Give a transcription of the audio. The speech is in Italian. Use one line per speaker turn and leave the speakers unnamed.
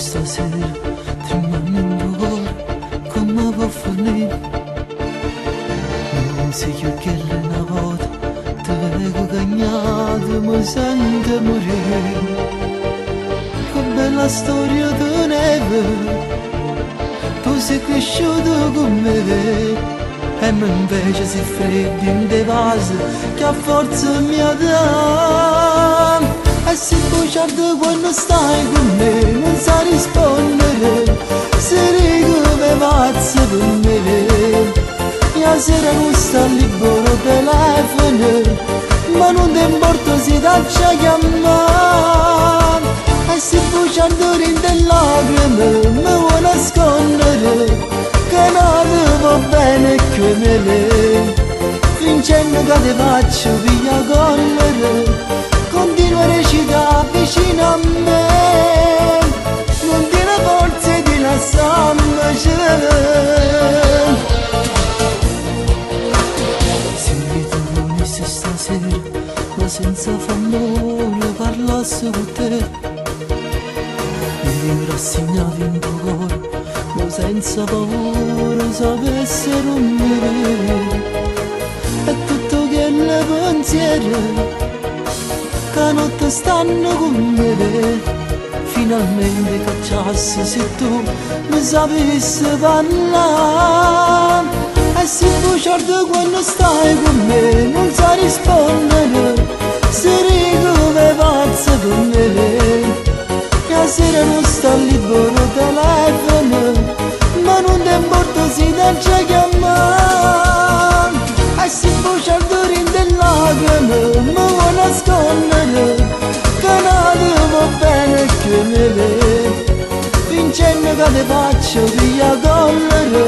stasera tremando in cuore come può finire. Non si chiude una volta, ti vedo cagnato, mi sento morire. Che bella storia di neve, tu sei cresciuto con me. E me invece si freddi in dei vasi che a forza mi dà. E se bugiardo quando stai con me non sa rispondere, se come pazza per me. La sera non sta libero telefono, ma non ti importa se ti c'è chiamare. E se bugiardo rinde lacrime mi vuoi nascondere, che non va bene che me le. Vincendo che ti faccio via correre, continua a recitare vicino a me, non ti la forza di lasciarmi. Se tu venissi stasera, ma senza famore parlassi con te, mi rassegnavi in tuo cuore, ma senza paura sapessi rompere. E tutto che ne pensieri che notte stanno con me, finalmente cacciassi se tu mi sapessi parlare. E se bugiardo quando stai con me non sa rispondere, se come pazza per me. La sera non sta libero telefono, ma non ti importa se ti c'è chiamare. E se bugiardo rinde lacrime mi vuoi nascondere, che non va bene che me le. Vincendo che ti faccio via correre,